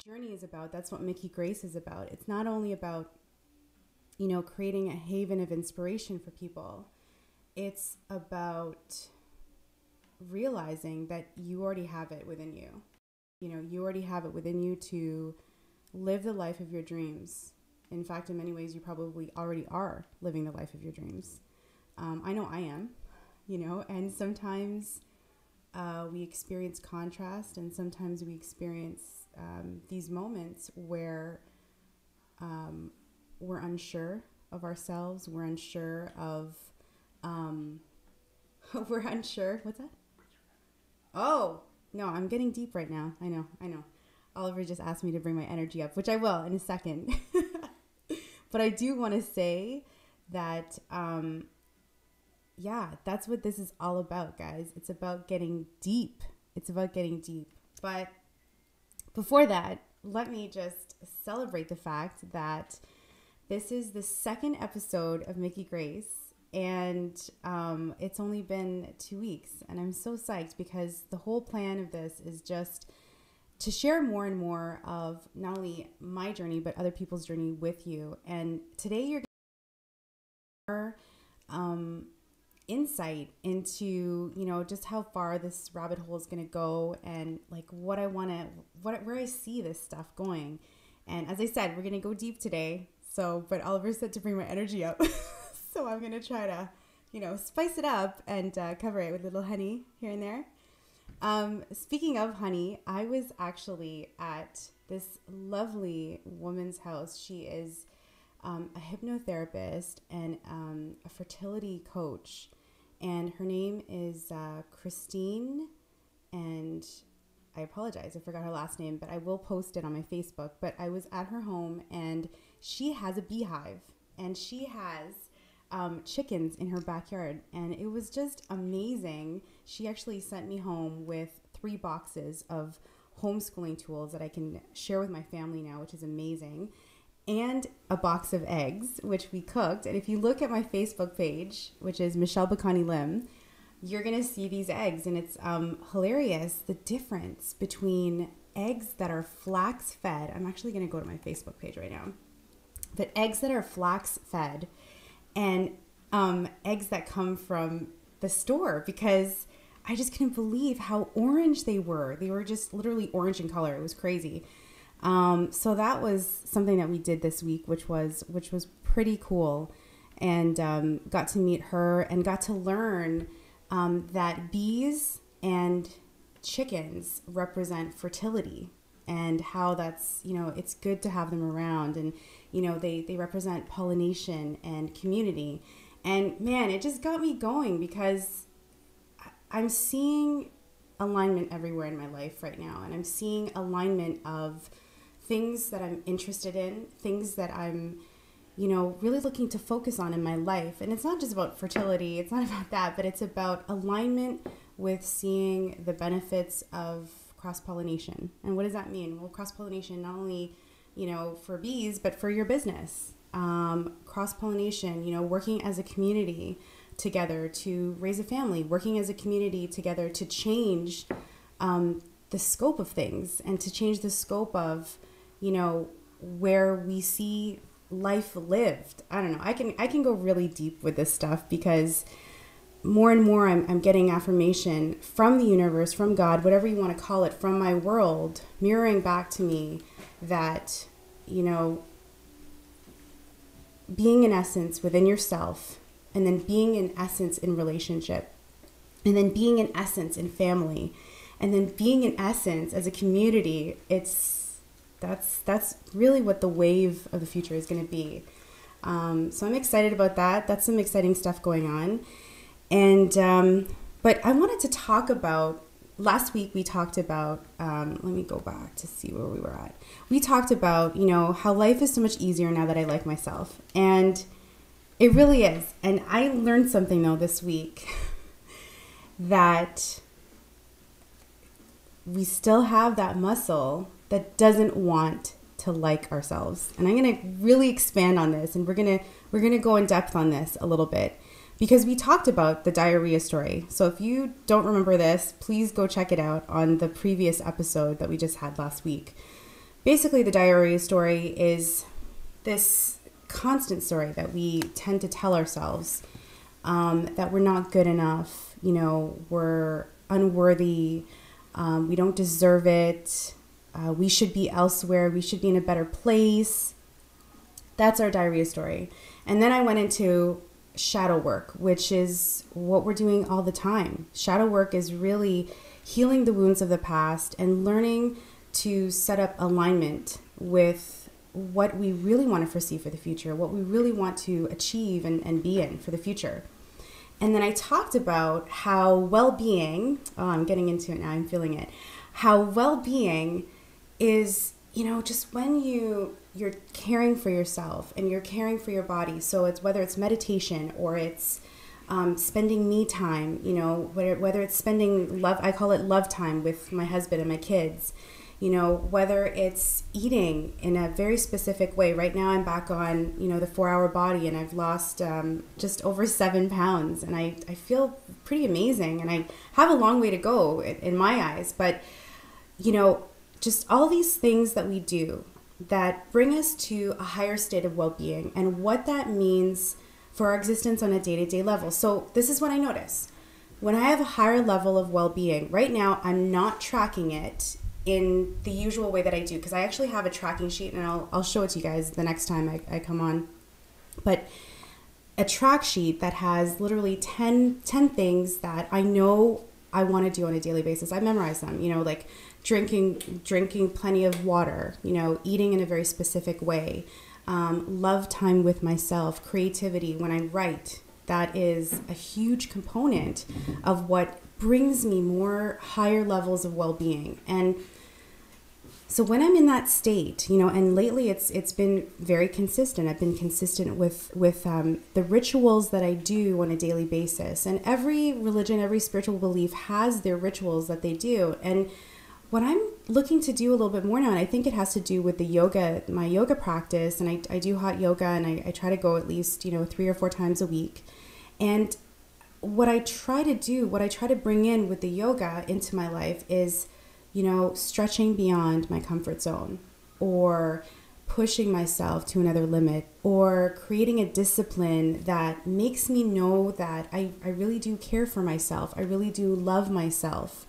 journey is about. That's what Miki Grace is about. It's not only about, creating a haven of inspiration for people. It's about realizing that you already have it within you. You already have it within you to live the life of your dreams. In fact, in many ways, you probably already are living the life of your dreams. I know I am, and sometimes we experience contrast, and sometimes we experience these moments where we're unsure of ourselves. We're unsure of, what's that? Oh, no, I'm getting deep right now. I know. Oliver just asked me to bring my energy up, which I will in a second. But I do want to say that, that's what this is all about, guys. It's about getting deep. But before that, let me just celebrate the fact that this is the second episode of Miki Grace, and it's only been 2 weeks, and I'm so psyched because the whole plan of this is just to share more and more of not only my journey, but other people's journey with you. And today you're going to more insight into, just how far this rabbit hole is going to go, and like where I see this stuff going. And as I said, we're going to go deep today. But Oliver said to bring my energy up. So I'm going to try to, spice it up and cover it with a little honey here and there. Speaking of honey, I was actually at this lovely woman's house. She is a hypnotherapist and a fertility coach. And her name is Christine. And I apologize, I forgot her last name, but I will post it on my Facebook. But I was at her home, and she has a beehive, and she has chickens in her backyard, and it was just amazing. She actually sent me home with 3 boxes of homeschooling tools that I can share with my family now, which is amazing, and a box of eggs, which we cooked. And if you look at my Facebook page, which is Michelle Bacani Lim, you're going to see these eggs, and it's hilarious, the difference between eggs that are flax fed. I'm actually going to go to my Facebook page right now. But eggs that are flax fed and eggs that come from the store, because I just couldn't believe how orange they were. They were just literally orange in color. It was crazy. So that was something that we did this week, which was pretty cool, and got to meet her and got to learn that bees and chickens represent fertility, and how that's, it's good to have them around, and, they represent pollination and community. And man, it just got me going, because I'm seeing alignment everywhere in my life right now. And I'm seeing alignment of things that I'm interested in, things that I'm, really looking to focus on in my life. And it's not just about fertility. It's not about that, but it's about alignment with seeing the benefits of cross-pollination. And what does that mean? Well, cross-pollination, not only, for bees, but for your business. Cross-pollination, working as a community together to raise a family, working as a community together to change the scope of things, and to change the scope of, where we see life lived. I don't know. I can go really deep with this stuff, because more and more I'm getting affirmation from the universe, from God, whatever you want to call it, from my world, mirroring back to me that, being in essence within yourself, and then being in essence in relationship, and then being in essence in family, and then being in essence as a community, that's really what the wave of the future is going to be. So I'm excited about that. That's some exciting stuff going on. And but I wanted to talk about, last week we talked about, let me go back to see where we were at. We talked about, how life is so much easier now that I like myself. And it really is. And I learned something, though, this week that we still have that muscle that doesn't want to like ourselves. And I'm going to really expand on this, and we're going to go in depth on this a little bit, because we talked about the diarrhea story. So if you don't remember this, please go check it out on the previous episode that we just had last week. basically the diarrhea story is this constant story that we tend to tell ourselves, that we're not good enough, we're unworthy, we don't deserve it, we should be elsewhere, we should be in a better place. That's our diarrhea story. And then I went into shadow work, which is what we're doing all the time. Shadow work is really healing the wounds of the past and learning to set up alignment with what we really want to foresee for the future, what we really want to achieve and be in for the future. And then I talked about how well-being, I'm getting into it now, I'm feeling it, how well-being is, just when you're caring for yourself and you're caring for your body. So it's whether it's meditation or it's spending me time, whether it's spending love, I call it love time with my husband and my kids, whether it's eating in a very specific way. Right now I'm back on, the 4-Hour Body, and I've lost just over 7 pounds, and I feel pretty amazing, and I have a long way to go in my eyes. But, just all these things that we do that bring us to a higher state of well-being and what that means for our existence on a day-to-day level. So this is what I notice. When I have a higher level of well-being, right now I'm not tracking it in the usual way that I do, because I actually have a tracking sheet, and I'll show it to you guys the next time I come on. But a track sheet that has literally 10 things that I know I want to do on a daily basis. I memorize them, like drinking plenty of water, eating in a very specific way, love time with myself, creativity when I write. That is a huge component of what brings me more higher levels of well-being. And so when I'm in that state, and lately it's been very consistent. I've been consistent with the rituals that I do on a daily basis. And every religion, every spiritual belief has their rituals that they do. And what I'm looking to do a little bit more now, and I think it has to do with the yoga, my yoga practice, and I do hot yoga, and I try to go at least, 3 or 4 times a week. And what I try to do, what I try to bring in with the yoga into my life is, stretching beyond my comfort zone, or pushing myself to another limit, or creating a discipline that makes me know that I really do care for myself. I really do love myself.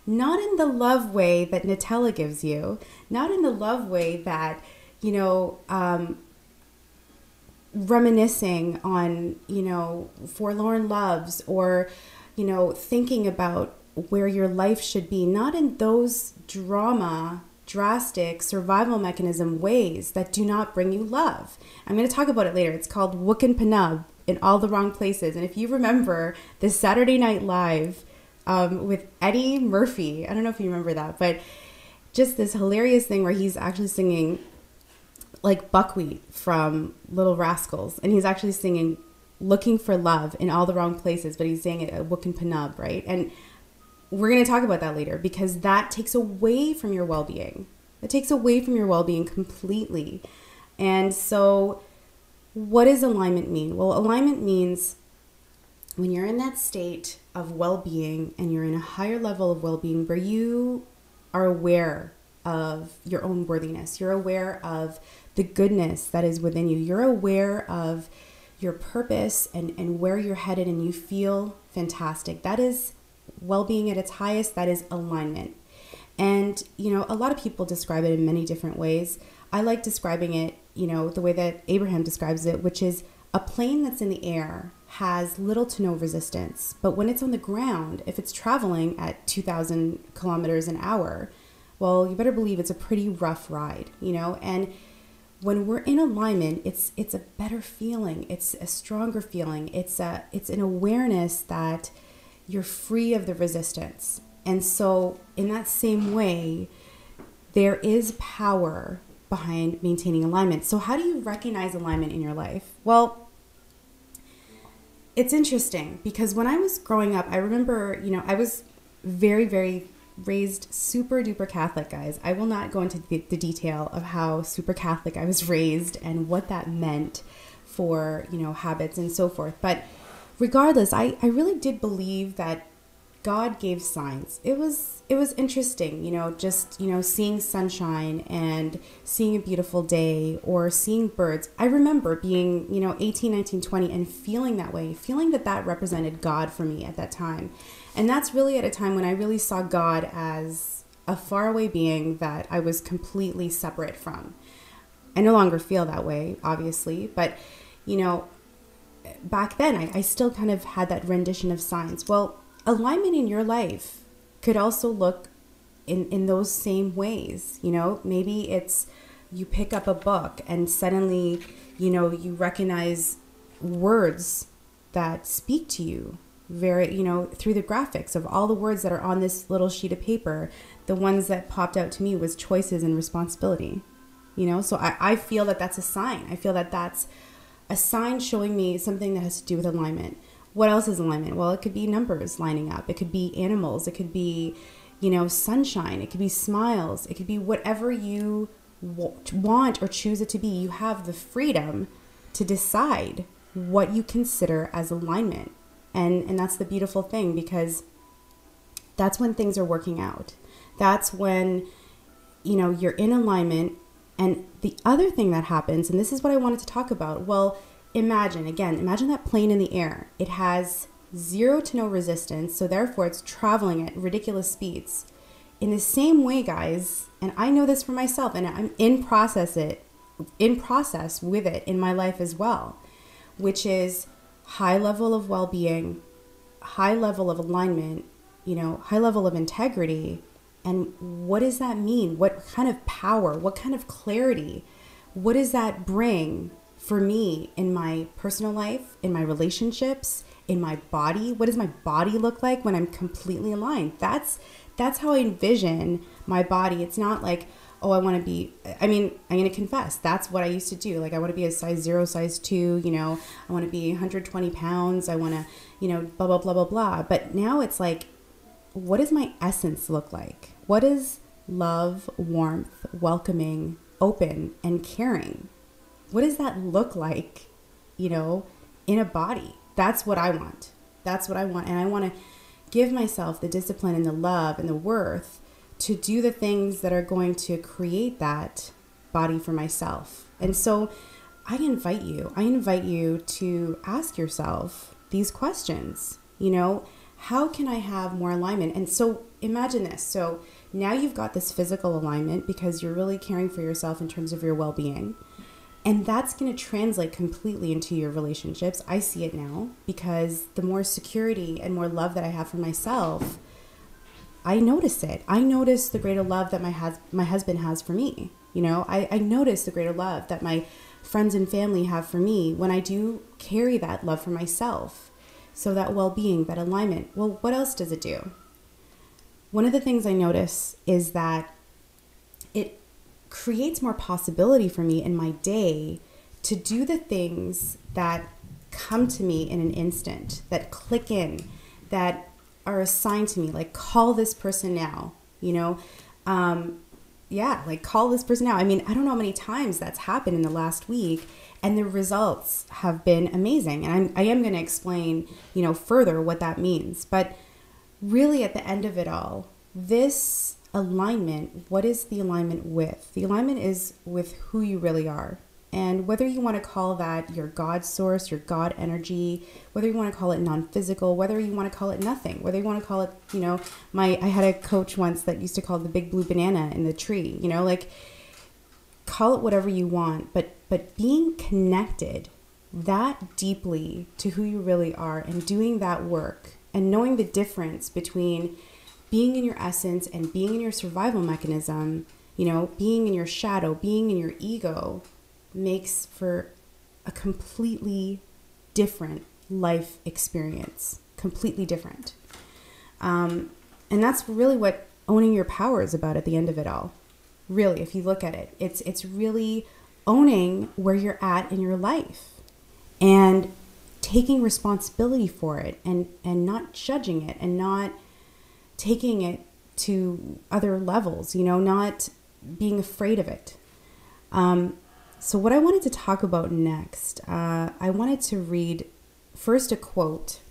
Not in the love way that Nutella gives you, not in the love way that, reminiscing on, forlorn loves, or, thinking about where your life should be, not in those drastic survival mechanism ways that do not bring you love. I'm going to talk about it later. It's called Wookin' Panub, in all the wrong places. And if you remember the Saturday Night Live with Eddie Murphy, I don't know if you remember that, but just this hilarious thing where he's actually singing like Buckwheat from Little Rascals, and he's actually singing Looking for Love in all the wrong places, but he's saying it at Wookin' Panub, right? And we're going to talk about that later, because that takes away from your well-being. It takes away from your well-being completely. And so what does alignment mean? Well, alignment means when you're in that state of well-being and you're in a higher level of well-being where you are aware of your own worthiness, you're aware of the goodness that is within you, you're aware of your purpose and where you're headed, and you feel fantastic. That is well-being at its highest. That is alignment. And, a lot of people describe it in many different ways. I like describing it, the way that Abraham describes it, which is a plane that's in the air has little to no resistance. But when it's on the ground, if it's traveling at 2,000 kilometers an hour, well, you better believe it's a pretty rough ride, and when we're in alignment, it's a better feeling. It's a stronger feeling. It's an awareness that you're free of the resistance. And so in that same way, there is power behind maintaining alignment. So how do you recognize alignment in your life? Well, it's interesting, because when I was growing up, I remember, I was very, very raised super duper Catholic, guys. I will not go into the detail of how super Catholic I was raised and what that meant for, habits and so forth. But regardless, I really did believe that God gave signs. It was interesting, just, seeing sunshine and seeing a beautiful day or seeing birds. I remember being, 18, 19, 20 and feeling that way, feeling that represented God for me at that time. And that's really at a time when I really saw God as a faraway being that I was completely separate from. I no longer feel that way, obviously, but, back then I still kind of had that rendition of signs. Well, alignment in your life could also look in those same ways. Maybe it's you pick up a book and suddenly, you recognize words that speak to you very, through the graphics of all the words that are on this little sheet of paper. The ones that popped out to me was choices and responsibility, so I feel that that's a sign. I feel that that's a sign showing me something that has to do with alignment. What else is alignment? Well, it could be numbers lining up. It could be animals. It could be, sunshine. It could be smiles. It could be whatever you want or choose it to be. You have the freedom to decide what you consider as alignment. And that's the beautiful thing, because that's when things are working out. That's when, you're in alignment. And the other thing that happens, and this is what I wanted to talk about. Well, imagine that plane in the air. It has zero to no resistance, so therefore it's traveling at ridiculous speeds. In the same way, guys, and I know this for myself, and I'm in process with it in my life as well, which is high level of well-being, high level of alignment, high level of integrity. And what does that mean? What kind of power, what kind of clarity, what does that bring for me in my personal life, in my relationships, in my body? What does my body look like when I'm completely aligned? That's how I envision my body. It's not like, oh, I want to be, I'm going to confess, that's what I used to do. Like, I want to be a size 0, size 2, I want to be 120 pounds. I want to, blah, blah, blah, blah, blah. But now it's like, what does my essence look like? What is love, warmth, welcoming, open, and caring? What does that look like, in a body? That's what I want. That's what I want. And I want to give myself the discipline and the love and the worth to do the things that are going to create that body for myself. And so I invite you to ask yourself these questions, how can I have more alignment? And so imagine this. So now you've got this physical alignment because you're really caring for yourself in terms of your well-being. And that's going to translate completely into your relationships. I see it now, because the more security and more love that I have for myself, I notice it. I notice the greater love that my husband has for me. I notice the greater love that my friends and family have for me when I do carry that love for myself. So that well-being, that alignment, well, what else does it do? One of the things I notice is that it creates more possibility for me in my day to do the things that come to me in an instant, that click in, that are assigned to me, like call this person now, like call this person now. I don't know how many times that's happened in the last week, and the results have been amazing. And I am going to explain, further what that means. But really at the end of it all, this alignment, what is the alignment with? The alignment is with who you really are. And whether you want to call that your God source, your God energy, whether you want to call it non-physical, whether you want to call it nothing, whether you want to call it, I had a coach once that used to call it the big blue banana in the tree, call it whatever you want, but being connected that deeply to who you really are and doing that work and knowing the difference between being in your essence and being in your survival mechanism, being in your shadow, being in your ego, makes for a completely different life experience, completely different. And that's really what owning your power is about at the end of it all. Really, if you look at it, it's really owning where you're at in your life and taking responsibility for it and not judging it and not taking it to other levels, not being afraid of it. So what I wanted to talk about next, I wanted to read first a quote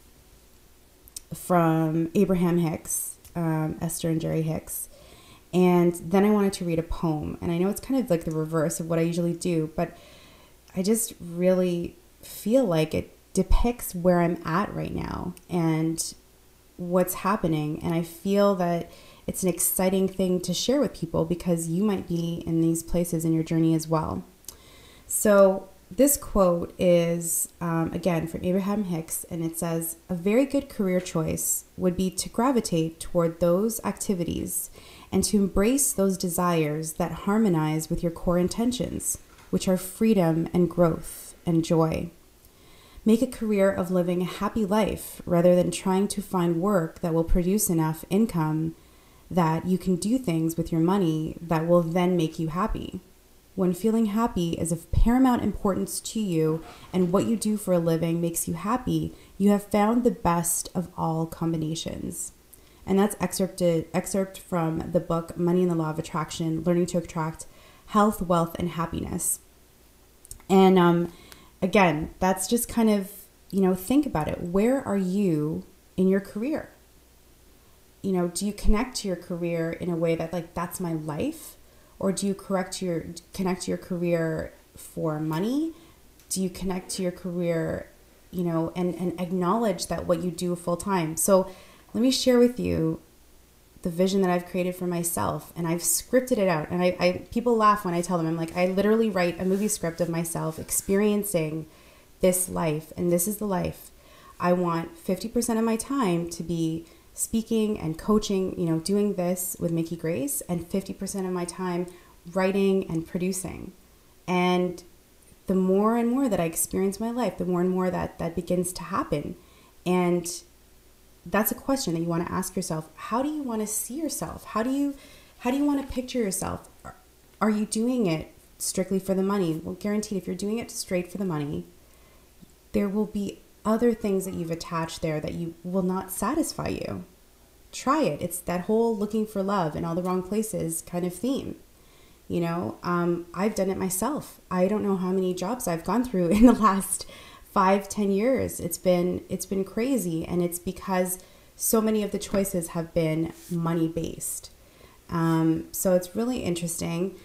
from Abraham Hicks, Esther and Jerry Hicks. And then I wanted to read a poem. And I know it's kind of like the reverse of what I usually do, but I just really feel like it depicts where I'm at right now and what's happening. And I feel that it's an exciting thing to share with people because you might be in these places in your journey as well. So this quote is, again, from Abraham Hicks, and it says, "A very good career choice would be to gravitate toward those activities and to embrace those desires that harmonize with your core intentions, which are freedom and growth and joy. Make a career of living a happy life rather than trying to find work that will produce enough income that you can do things with your money that will then make you happy. When feeling happy is of paramount importance to you and what you do for a living makes you happy, you have found the best of all combinations." And that's excerpt from the book Money and the Law of Attraction, Learning to Attract Health, Wealth, and Happiness. And again, that's just kind of, think about it. Where are you in your career? Do you connect to your career in a way that like, that's my life? Or do you connect to your career for money? Do you connect to your career, and acknowledge that what you do full time? So let me share with you the vision that I've created for myself, and I've scripted it out. And I people laugh when I tell them, I'm like, I literally write a movie script of myself experiencing this life, and this is the life. I want 50% of my time to be speaking and coaching, doing this with Miki Grace, and 50% of my time writing and producing. And the more and more that I experience my life, the more and more that begins to happen. And that's a question that you want to ask yourself. How do you want to see yourself? How do you want to picture yourself? Are you doing it strictly for the money? Well, guaranteed, if you're doing it straight for the money, there will be other things that you've attached there that you will not satisfy you. Try it. It's that whole looking for love in all the wrong places kind of theme. I've done it myself. I don't know how many jobs I've gone through in the last 5-10 years. It's been crazy, and it's because so many of the choices have been money based. So it's really interesting.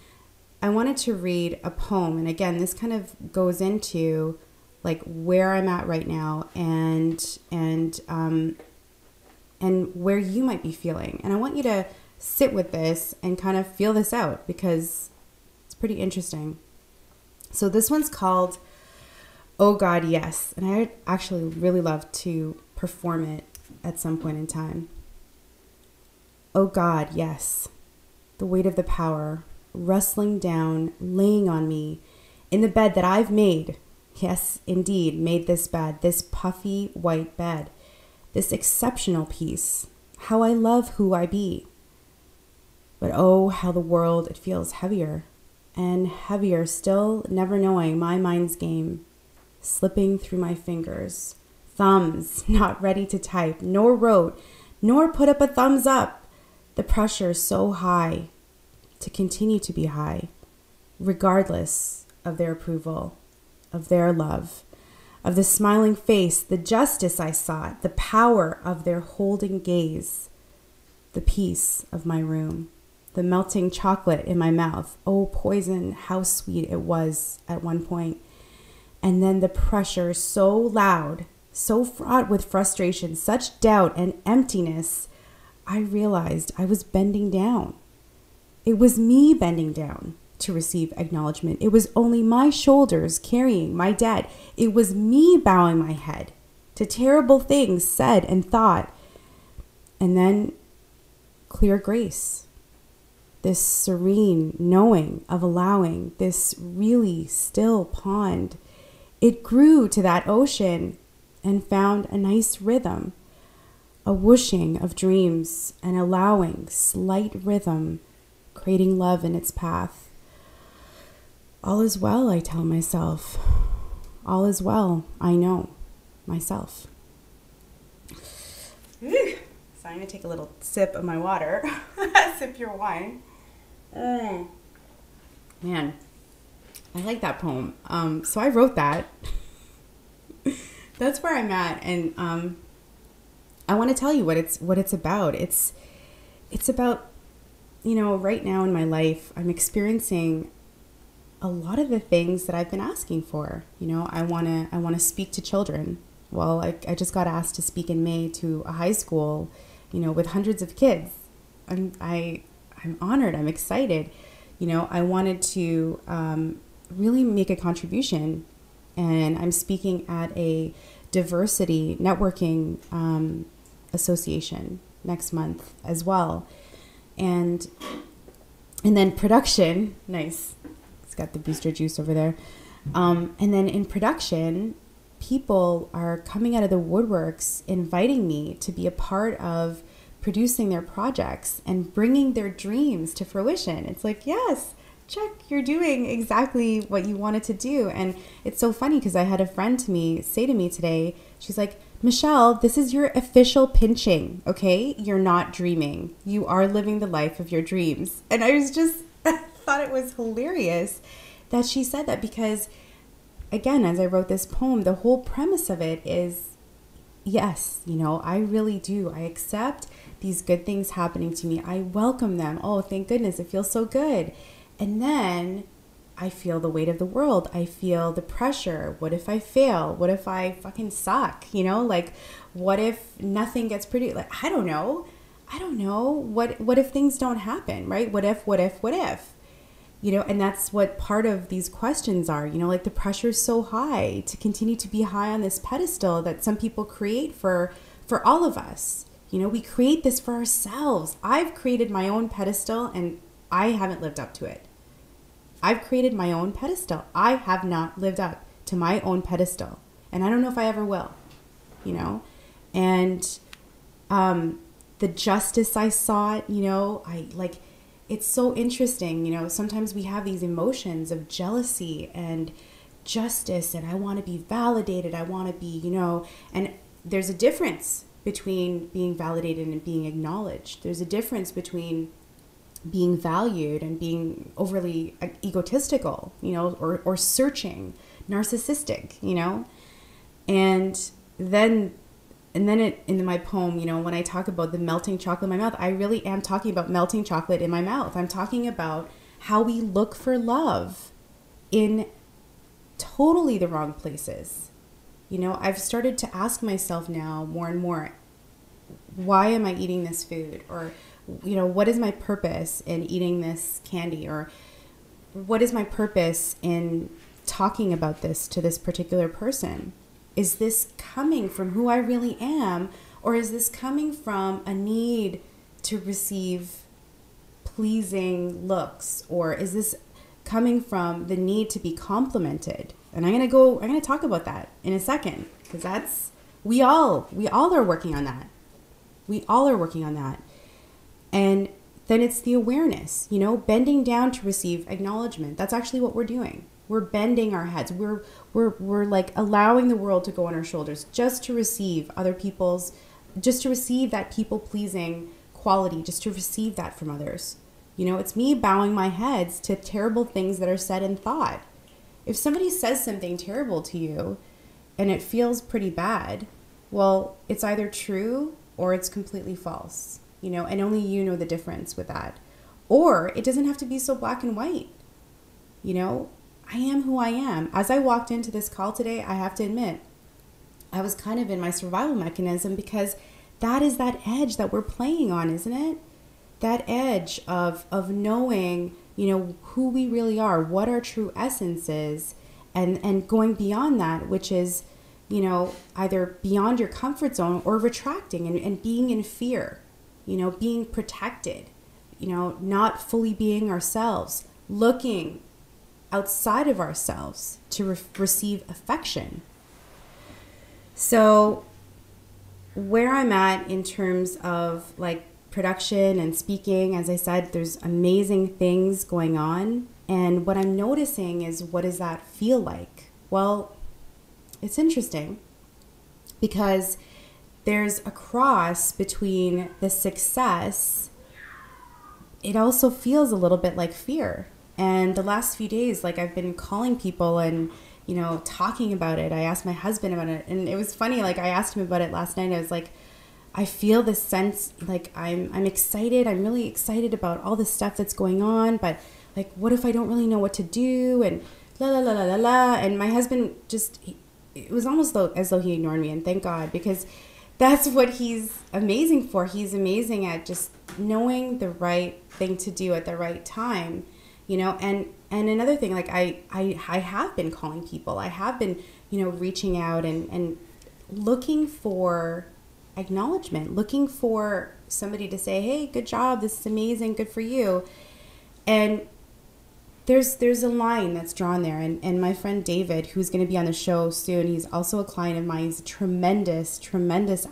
I wanted to read a poem, and again, this kind of goes into like where I'm at right now and where you might be feeling. And I want you to sit with this and kind of feel this out because it's pretty interesting. So this one's called "Oh God, Yes." And I actually really love to perform it at some point in time. Oh God, yes. The weight of the power rustling down, laying on me in the bed that I've made. Yes, indeed, made this bed, this puffy white bed, this exceptional piece. How I love who I be. But oh, how the world, it feels heavier and heavier still, never knowing my mind's game, slipping through my fingers, thumbs not ready to type, nor wrote, nor put up a thumbs up. The pressure so high to continue to be high, regardless of their approval, of their love, of the smiling face, the justice I sought, the power of their holding gaze, the peace of my room, the melting chocolate in my mouth. Oh, poison, how sweet it was at one point. And then the pressure so loud, so fraught with frustration, such doubt and emptiness, I realized I was bending down. It was me bending down to receive acknowledgement. It was only my shoulders carrying my debt. It was me bowing my head to terrible things said and thought. And then clear grace, this serene knowing of allowing, this really still pond. It grew to that ocean and found a nice rhythm, a whooshing of dreams and allowing slight rhythm, creating love in its path. All is well, I tell myself. All is well, I know myself. So I'm going to take a little sip of my water. Sip your wine. Man, I like that poem. So I wrote that. That's where I'm at. And I want to tell you what it's about. It's about, you know, right now in my life, I'm experiencing a lot of the things that I've been asking for. You know, I want to speak to children. Well, I just got asked to speak in May to a high school, you know, with hundreds of kids. I'm honored. I'm excited. You know, I wanted to really make a contribution, and I'm speaking at a diversity networking association next month as well. And then production, nice. It's got the booster juice over there. And then in production, people are coming out of the woodworks inviting me to be a part of producing their projects and bringing their dreams to fruition. It's like, yes, check, you're doing exactly what you wanted to do. And it's so funny because I had a friend say to me today, she's like, Michelle, this is your official pinching, okay? You're not dreaming. You are living the life of your dreams. And I was just, I thought it was hilarious that she said that, because, again, as I wrote this poem, the whole premise of it is, yes, you know, I really do. I accept these good things happening to me. I welcome them. Oh, thank goodness. It feels so good. And then I feel the weight of the world. I feel the pressure. What if I fail? What if I fucking suck? You know, like, what if nothing gets pretty? Like, I don't know. What if things don't happen, right? What if? You know, and that's what part of these questions are, you know, like the pressure is so high to continue to be high on this pedestal that some people create for all of us. You know, we create this for ourselves. I've created my own pedestal and I haven't lived up to it. I've created my own pedestal. I have not lived up to my own pedestal. And I don't know if I ever will, you know. And the justice I sought, you know, it's so interesting, you know, sometimes we have these emotions of jealousy and justice, and I want to be validated. I want to be, you know, and there's a difference between being validated and being acknowledged. There's a difference between being valued and being overly egotistical, you know, or searching, narcissistic, you know. And then in my poem, you know, when I talk about the melting chocolate in my mouth, I really am talking about melting chocolate in my mouth. I'm talking about how we look for love in totally the wrong places. You know, I've started to ask myself now more and more, why am I eating this food? Or, you know, what is my purpose in eating this candy? Or what is my purpose in talking about this to this particular person? Is this coming from who I really am? Or is this coming from a need to receive pleasing looks? Or is this coming from the need to be complimented? And I'm going to talk about that in a second, because we all are working on that. We all are working on that. And then it's the awareness, you know, bending down to receive acknowledgement. That's actually what we're doing. We're bending our heads. We're like allowing the world to go on our shoulders just to receive just to receive that people-pleasing quality, just to receive that from others. You know, it's me bowing my heads to terrible things that are said and thought. If somebody says something terrible to you and it feels pretty bad, well, it's either true or it's completely false, you know, and only you know the difference with that. Or it doesn't have to be so black and white. You know, I am who I am. As I walked into this call today, I have to admit, I was kind of in my survival mechanism, because that is that edge that we're playing on, isn't it? That edge of knowing, you know, who we really are, what our true essence is, and going beyond that, which is, you know, either beyond your comfort zone or retracting and being in fear, you know, being protected, you know, not fully being ourselves, looking outside of ourselves to receive affection. So where I'm at in terms of like production and speaking, as I said, there's amazing things going on. And what I'm noticing is, what does that feel like? Well, it's interesting because there's a cross between the success. It also feels a little bit like fear. And the last few days, like, I've been calling people and, you know, talking about it. I asked my husband about it, and it was funny. Like, I asked him about it last night. I was like, I feel this sense like I'm excited. I'm really excited about all the stuff that's going on, but like, what if I don't really know what to do? And la la la la la la. And my husband it was almost as though he ignored me, and thank God, because that's what he's amazing for. He's amazing at just knowing the right thing to do at the right time, you know. And another thing, like I have been calling people. I have been, you know, reaching out and looking for acknowledgement, looking for somebody to say, hey, good job, this is amazing, good for you. And there's a line that's drawn there, and my friend David, who's going to be on the show soon, he's also a client of mine. He's a tremendous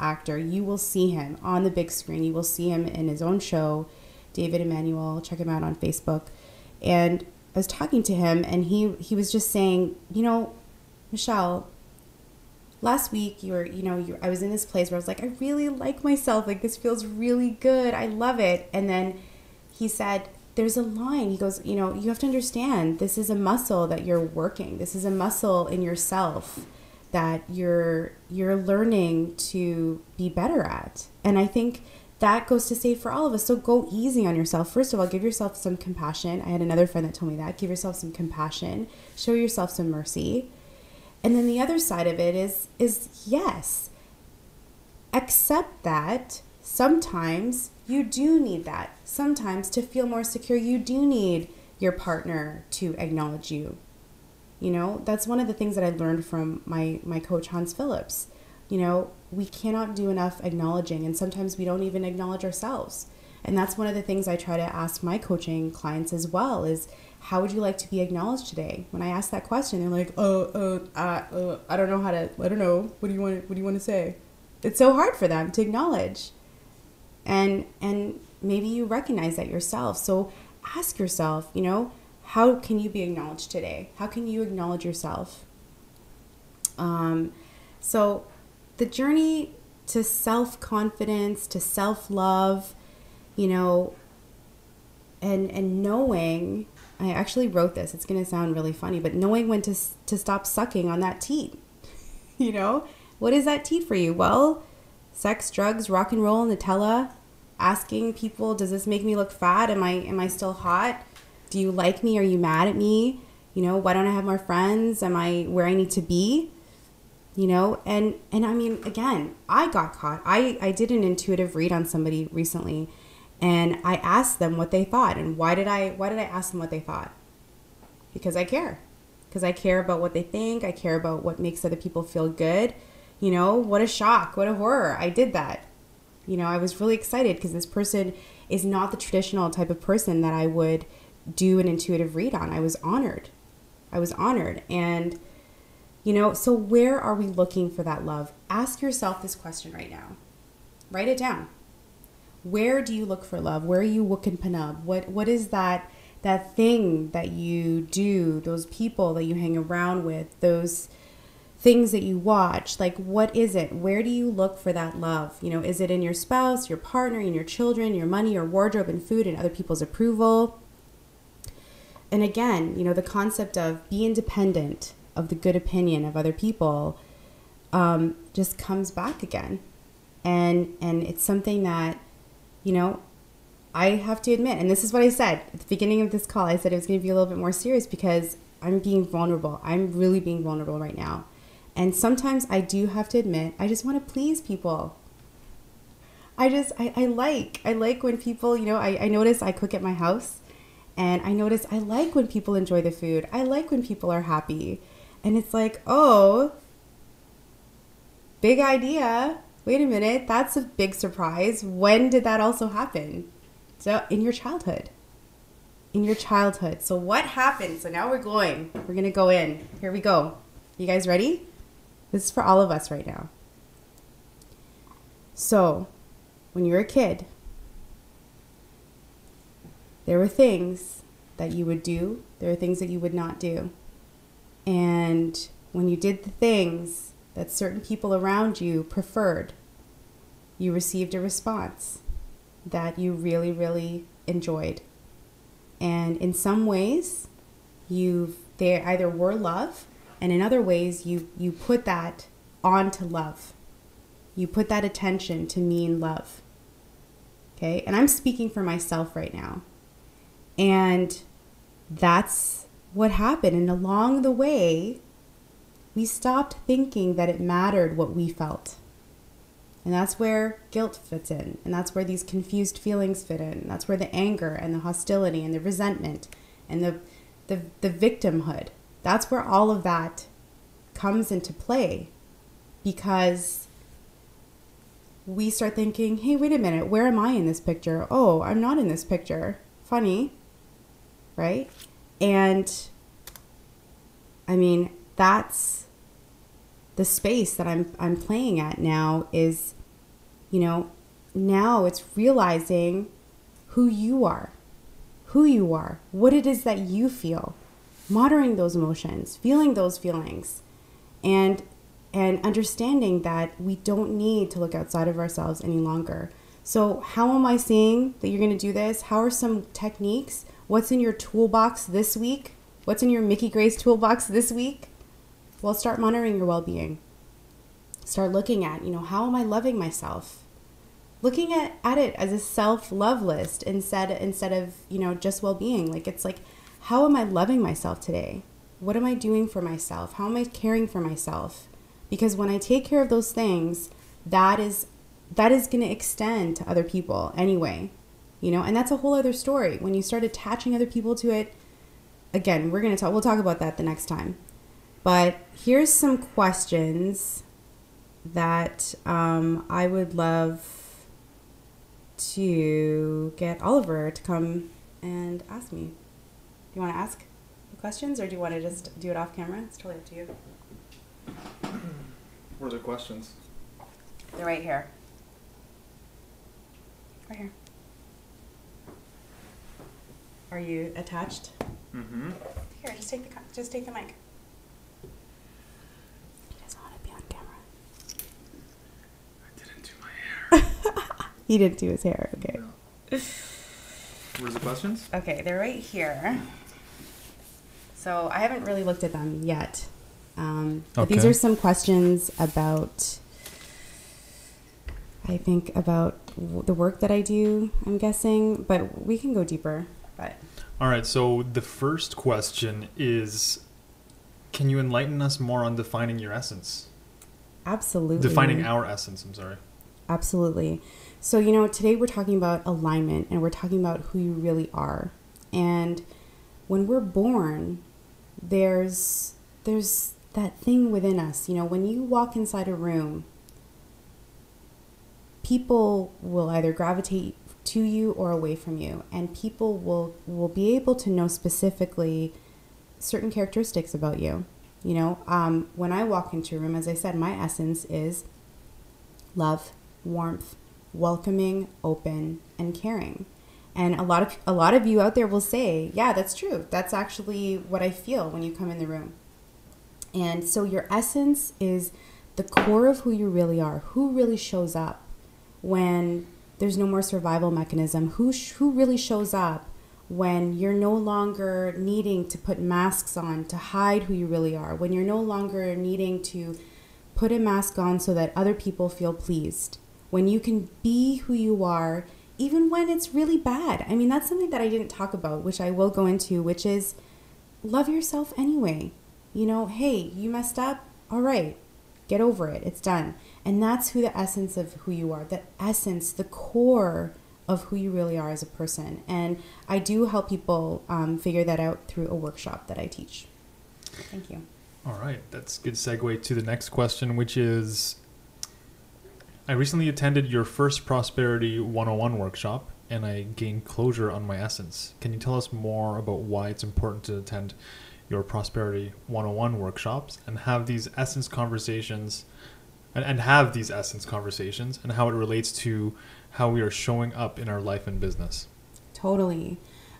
actor. You will see him on the big screen. You will see him in his own show, David Emmanuel. Check him out on Facebook. And I was talking to him, and he was just saying, you know, Michelle, last week I was in this place where I was like, I really like myself. Like, this feels really good. I love it. And then he said, there's a line. He goes, you know, you have to understand, this is a muscle that you're working. This is a muscle in yourself that you're learning to be better at. And I think that goes to say for all of us. So go easy on yourself. First of all, give yourself some compassion. I had another friend that told me that. Give yourself some compassion. Show yourself some mercy. And then the other side of it is yes, accept that sometimes you do need that. Sometimes to feel more secure, you do need your partner to acknowledge you. You know, that's one of the things that I learned from my coach, Hans Phillips. You know, we cannot do enough acknowledging, and sometimes we don't even acknowledge ourselves. And that's one of the things I try to ask my coaching clients as well is, how would you like to be acknowledged today? When I ask that question, they're like, I don't know how to, I don't know. What do you want to say? It's so hard for them to acknowledge. And maybe you recognize that yourself. So ask yourself, you know, how can you be acknowledged today? How can you acknowledge yourself? So the journey to self-confidence, to self-love, you know, and knowing, I actually wrote this, it's going to sound really funny, but knowing when to stop sucking on that teat. You know, what is that teat for you? Well, sex, drugs, rock and roll, Nutella, asking people, does this make me look fat? Am I still hot? Do you like me? Are you mad at me? You know, why don't I have more friends? Am I where I need to be? You know, and I mean, again, I got caught. I did an intuitive read on somebody recently, and I asked them what they thought. And why did I ask them what they thought? Because I care. Because I care about what they think. I care about what makes other people feel good. You know, what a shock, what a horror. I did that. You know, I was really excited because this person is not the traditional type of person that I would do an intuitive read on. I was honored. And, you know, so where are we looking for that love? Ask yourself this question right now. Write it down. Where do you look for love? Where are you looking panub? What is that thing that you do, those people that you hang around with, those things that you watch? Like, what is it? Where do you look for that love? You know, is it in your spouse, your partner, in your children, your money, your wardrobe and food, and other people's approval? And again, you know, the concept of be independent of the good opinion of other people just comes back again. And it's something that, you know, I have to admit, and this is what I said at the beginning of this call, I said it was going to be a little bit more serious because I'm being vulnerable. I'm really being vulnerable right now. And sometimes I do have to admit, I just want to please people. I like when people, you know, I notice I cook at my house, and I notice I like when people enjoy the food. I like when people are happy. And it's like, oh, big idea. Wait a minute, that's a big surprise. When did that also happen? So in your childhood. So what happened? So now we're going to go in. Here we go. You guys ready? This is for all of us right now. So when you were a kid, there were things that you would do. There were things that you would not do. And when you did the things that certain people around you preferred, you received a response that you really, really enjoyed. And in some ways, they either were love, and in other ways, you put that onto love. You put that attention to mean love. Okay? And I'm speaking for myself right now. And that's what happened. And along the way, we stopped thinking that it mattered what we felt. And that's where guilt fits in. And that's where these confused feelings fit in. That's where the anger and the hostility and the resentment and the victimhood, that's where all of that comes into play. Because we start thinking, hey, wait a minute, where am I in this picture? Oh, I'm not in this picture. Funny, right? And I mean, that's the space that I'm playing at now is, you know, now it's realizing who you are, what it is that you feel, monitoring those emotions, feeling those feelings, and understanding that we don't need to look outside of ourselves any longer. So how am I saying that you're going to do this? How are some techniques? What's in your toolbox this week? What's in your Miki Grace toolbox this week? Well, start monitoring your well-being. Start looking at, you know, how am I loving myself? Looking at it as a self-love list instead of, you know, just well-being. Like, it's like, how am I loving myself today? What am I doing for myself? How am I caring for myself? Because when I take care of those things, that is going to extend to other people anyway, you know, and that's a whole other story. When you start attaching other people to it, again, we'll talk about that the next time. But here's some questions that I would love to get Oliver to come and ask me. Do you want to ask the questions, or do you want to just do it off camera? It's totally up to you. Where are the questions? They're right here. Right here. Are you attached? Mm-hmm. Here, just take the mic. He doesn't want to be on camera. I didn't do my hair. He didn't do his hair. Okay. No. Where's the questions? Okay, they're right here. So I haven't really looked at them yet. But these are some questions about, I think, about the work that I do, I'm guessing. But we can go deeper. But all right, so the first question is, can you enlighten us more on defining your essence? Absolutely. Defining our essence, I'm sorry. Absolutely. So, you know, today we're talking about alignment, and we're talking about who you really are. And when we're born, there's that thing within us. You know, when you walk inside a room, people will either gravitate to you or away from you, and people will be able to know specifically certain characteristics about you. You know, when I walk into a room, as I said, my essence is love, warmth, welcoming, open, and caring. And a lot of you out there will say, yeah, that's true. That's actually what I feel when you come in the room. And so your essence is the core of who you really are, who really shows up when there's no more survival mechanism, who really shows up when you're no longer needing to put masks on to hide who you really are, when you're no longer needing to put a mask on so that other people feel pleased, when you can be who you are even when it's really bad. I mean, that's something that I didn't talk about, which I will go into, which is love yourself anyway. You know, hey, you messed up. All right, get over it. It's done. And that's who the essence of who you are, the essence, the core of who you really are as a person. And I do help people figure that out through a workshop that I teach. Thank you. All right, that's a good segue to the next question, which is, I recently attended your first Prosperity 101 workshop, and I gained closure on my essence. Can you tell us more about why it's important to attend your Prosperity 101 workshops and have these essence conversations, and have these essence conversations, and how it relates to how we are showing up in our life and business? Totally.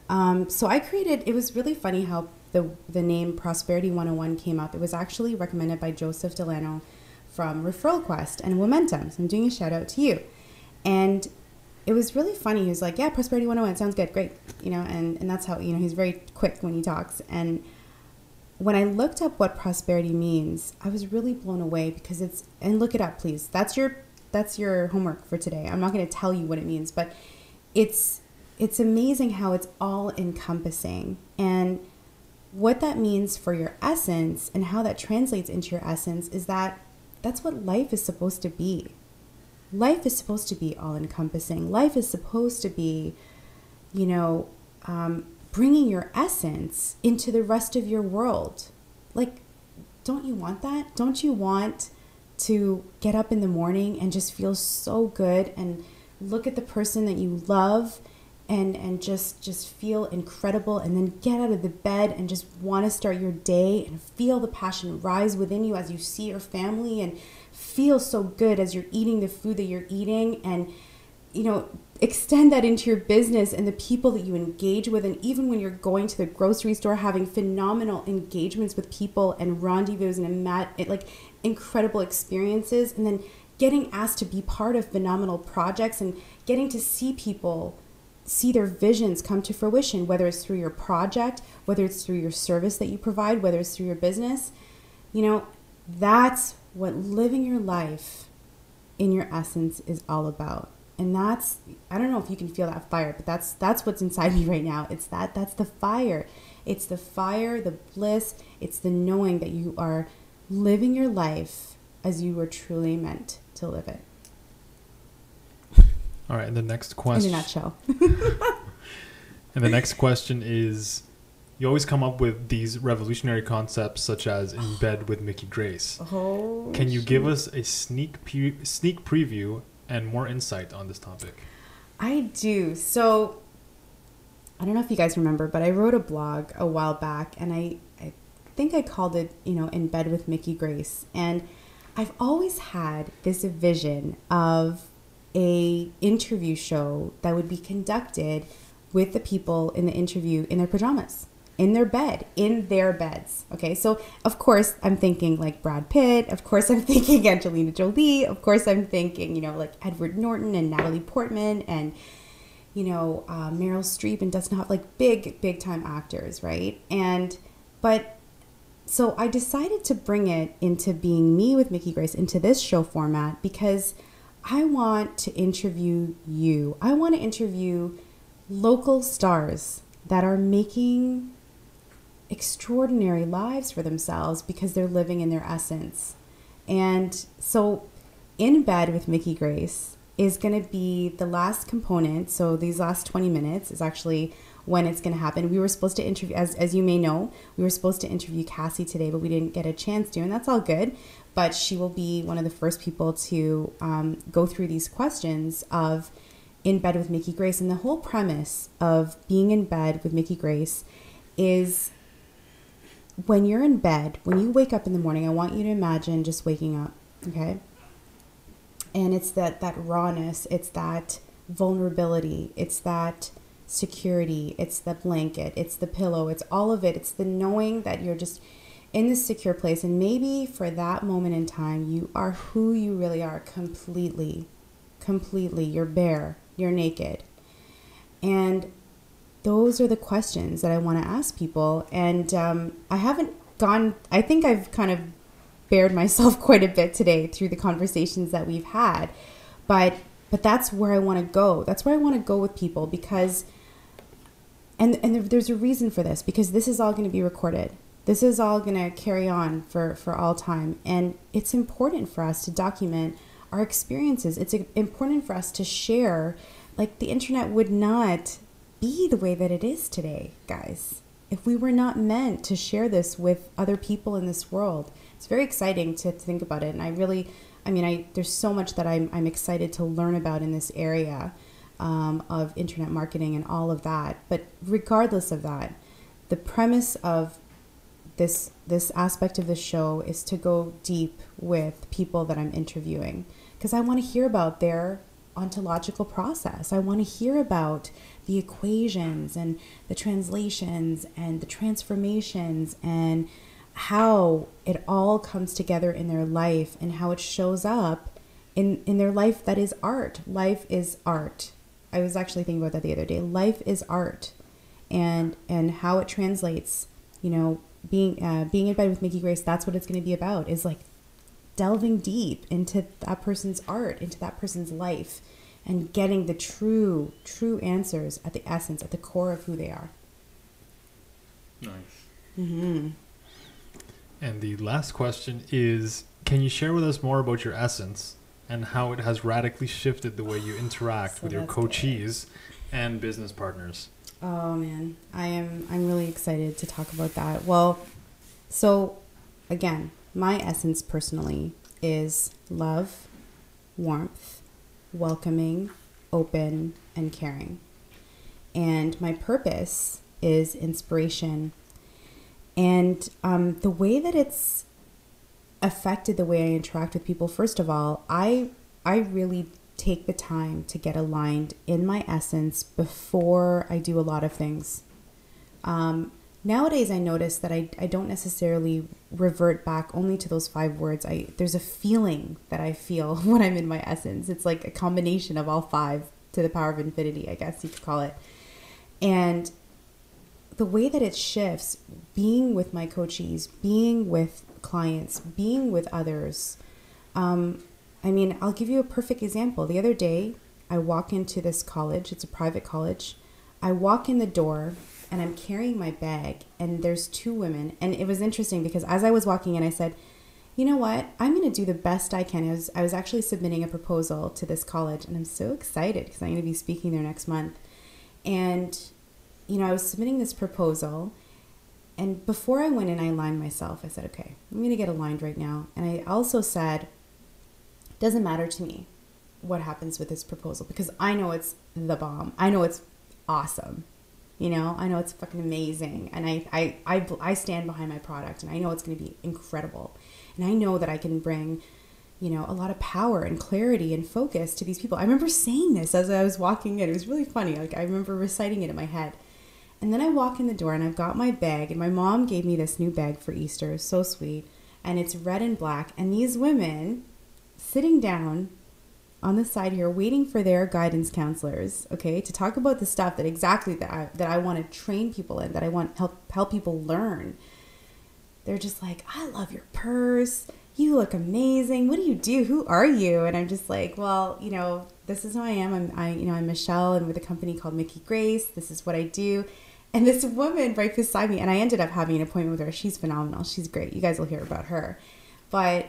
So I created, it was really funny how the name Prosperity 101 came up. It was actually recommended by Joseph Delano from Referral Quest and Momentum. So I'm doing a shout out to you. And it was really funny. He was like, yeah, Prosperity 101, sounds good, great. You know, and that's how, you know, he's very quick when he talks. And when I looked up what prosperity means, I was really blown away because and look it up, please. That's your that's your homework for today. I'm not going to tell you what it means, but it's amazing how it's all encompassing, and what that means for your essence and how that translates into your essence is that that's what life is supposed to be. Life is supposed to be all encompassing. Life is supposed to be, bringing your essence into the rest of your world. Like, don't you want that? Don't you want to get up in the morning and just feel so good and look at the person that you love and just feel incredible, and then get out of the bed and just want to start your day and feel the passion rise within you as you see your family, and feel so good as you're eating the food that you're eating, and extend that into your business and the people that you engage with. And even when you're going to the grocery store, having phenomenal engagements with people and rendezvous and incredible experiences, and then getting asked to be part of phenomenal projects and getting to see people see their visions come to fruition, whether it's through your project, whether it's through your service that you provide, whether it's through your business. That's what living your life in your essence is all about. And that's, I don't know if you can feel that fire, but that's what's inside me right now. That's the fire. It's the fire, the bliss. It's the knowing that you are living your life as you were truly meant to live it. All right, and the next question. In a nutshell. And the next question is, you always come up with these revolutionary concepts such as in bed with Miki Grace. Can you give us a sneak preview and more insight on this topic? I do. So, I don't know if you guys remember, but I wrote a blog a while back, and I think I called it, In Bed with Miki Grace. And I've always had this vision of a interview show that would be conducted with the people in the interview in their pajamas, in their beds. Okay, so of course I'm thinking like Brad Pitt, of course I'm thinking Angelina Jolie, of course I'm thinking, like Edward Norton and Natalie Portman and, Meryl Streep and Dustin Hoffman, like big time actors, right? So I decided to bring it into being me with Miki Grace into this show format because I want to interview you. I want to interview local stars that are making extraordinary lives for themselves because they're living in their essence. And so In Bed with Miki Grace is going to be the last component. So these last 20 minutes is actually when it's going to happen. We were supposed to interview, as you may know, we were supposed to interview Cassie today, but we didn't get a chance to, and that's all good. But she will be one of the first people to go through these questions of In Bed with Miki Grace. And the whole premise of being in bed with Miki Grace is when you're in bed, when you wake up in the morning, I want you to imagine just waking up, okay? And it's that rawness, it's that vulnerability, it's that security, it's the blanket, it's the pillow, it's all of it. It's the knowing that you're just in this secure place, and maybe for that moment in time, you are who you really are completely. You're bare, you're naked. And those are the questions that I want to ask people. And I think I've kind of bared myself quite a bit today through the conversations that we've had. But that's where I want to go. That's where I want to go with people because, and there's a reason for this, because this is all going to be recorded. This is all going to carry on for all time. And it's important for us to document our experiences. It's important for us to share. Like, the internet would not be the way that it is today, guys, if we were not meant to share this with other people in this world. It's very exciting to think about it. And there's so much that I'm excited to learn about in this area of internet marketing and all of that. But regardless of that, the premise of this aspect of the show is to go deep with people that I'm interviewing, because I want to hear about their ontological process. I want to hear about the equations and the translations and the transformations and how it all comes together in their life and how it shows up in their life that is art. Life is art. I was actually thinking about that the other day. Life is art, and how it translates, being in bed with Miki Grace, that's what it's going to be about, is like delving deep into that person's art, into that person's life, and getting the true answers at the essence, at the core of who they are. Nice. Mm-hmm. And the last question is, can you share with us more about your essence and how it has radically shifted the way you interact with your coachees and business partners? Oh man, I'm really excited to talk about that. Well, so again, my essence personally is love, warmth, welcoming, open, and caring. And my purpose is inspiration. And the way that it's affected the way I interact with people, first of all, I really take the time to get aligned in my essence before I do a lot of things. Nowadays, I notice that I don't necessarily revert back only to those 5 words. There's a feeling that I feel when I'm in my essence. It's like a combination of all 5 to the power of infinity, I guess you could call it. And the way that it shifts, being with my coachees, being with clients, being with others. I mean, I'll give you a perfect example. The other day, I walk into this college. It's a private college. I walk in the door and I'm carrying my bag and there's 2 women. And it was interesting because as I was walking in, I said, you know what? I'm going to do the best I can. I was actually submitting a proposal to this college and I'm so excited because I'm going to be speaking there next month. And, you know, I was submitting this proposal and before I went in, I aligned myself. I said, okay, I'm going to get aligned right now. And I also said, it doesn't matter to me what happens with this proposal because I know it's the bomb. I know it's awesome. You know, I know it's fucking amazing. And I stand behind my product and I know it's going to be incredible. And I know that I can bring, you know, a lot of power and clarity and focus to these people. I remember saying this as I was walking in. It was really funny. Like I remember reciting it in my head. And then I walk in the door and I've got my bag and my mom gave me this new bag for Easter. So sweet. And it's red and black. And these women sitting down on the side here waiting for their guidance counselors, okay, to talk about the stuff that I want to train people in, that I want help people learn. They're just like, I love your purse. You look amazing. What do you do? Who are you? And I'm just like, well, you know, this is who I am. I'm Michelle. I'm with a company called Miki Grace. This is what I do. And this woman right beside me, and I ended up having an appointment with her. She's phenomenal. She's great. You guys will hear about her. But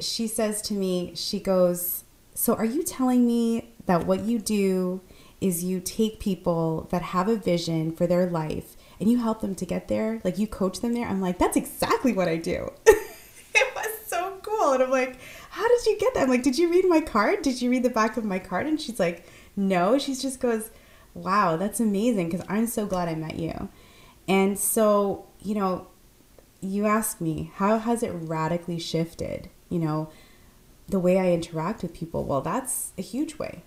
she says to me, she goes, so are you telling me that what you do is you take people that have a vision for their life and you help them to get there? Like you coach them there? I'm like, that's exactly what I do. It was so cool. And I'm like, how did you get that? I'm like, did you read my card? Did you read the back of my card? And she's like, no. She just goes, wow, that's amazing because I'm so glad I met you. And so, you know, you asked me, how has it radically shifted, you know, the way I interact with people? Well, that's a huge way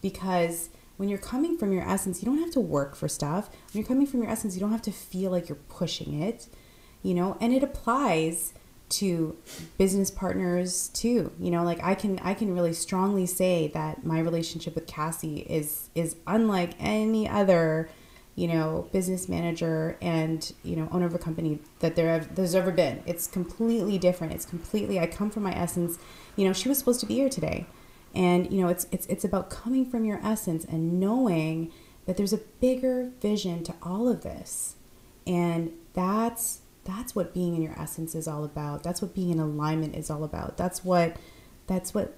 because when you're coming from your essence, you don't have to work for stuff. When you're coming from your essence, you don't have to feel like you're pushing it, you know, and it applies to business partners too. You know, like I can really strongly say that my relationship with Cassie is unlike any other, you know, business manager and, you know, owner of a company that there's ever been. It's completely different. I come from my essence. You know, she was supposed to be here today. And, you know, it's about coming from your essence and knowing that there's a bigger vision to all of this. And that's what being in your essence is all about. That's what being in alignment is all about. That's what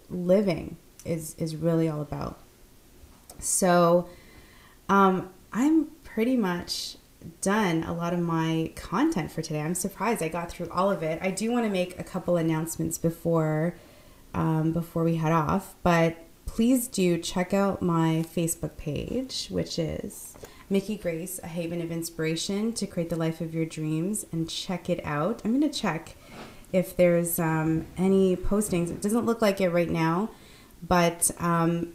living is really all about. So, I'm pretty much done a lot of my content for today. I'm surprised I got through all of it. I do want to make a couple announcements before we head off, but please do check out my Facebook page, which is Miki Grace, a haven of inspiration to create the life of your dreams, and check it out. I'm going to check if there's any postings. It doesn't look like it right now, but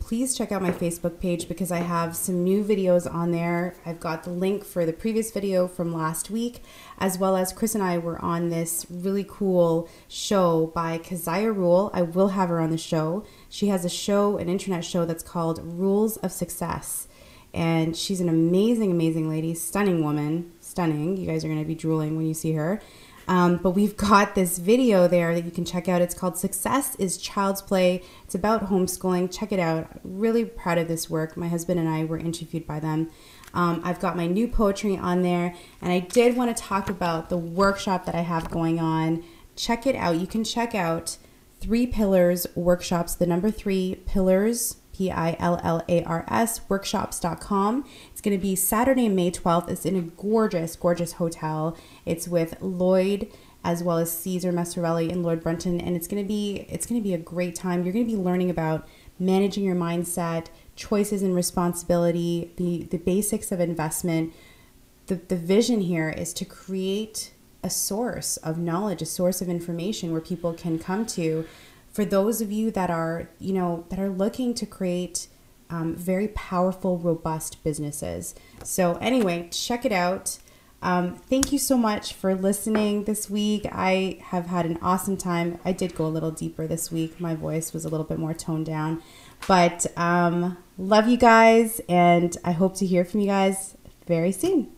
please check out my Facebook page because I have some new videos on there. I've got the link for the previous video from last week, as well as Chris and I were on this really cool show by Keziah Rule. I will have her on the show. She has a show, an internet show that's called Rules of Success. And she's an amazing, amazing lady, stunning woman, stunning. You guys are going to be drooling when you see her. But we've got this video there that you can check out. It's called Success is Child's Play. It's about homeschooling. Check it out. Really proud of this work. My husband and I were interviewed by them. I've got my new poetry on there, and I did want to talk about the workshop that I have going on. Check it out. You can check out 3 Pillars Workshops, the number 3 Pillars, Pillars, workshops.com. It's going to be Saturday, May 12th. It's in a gorgeous, gorgeous hotel. It's with Lloyd as well as Caesar Massarelli and Lord Brunton, and it's going to be a great time. You're going to be learning about managing your mindset, choices and responsibility, the basics of investment. The vision here is to create a source of knowledge, a source of information where people can come to. For those of you that are looking to create very powerful, robust businesses. So anyway, check it out. Thank you so much for listening this week. I have had an awesome time. I did go a little deeper this week. My voice was a little bit more toned down, but love you guys, and I hope to hear from you guys very soon.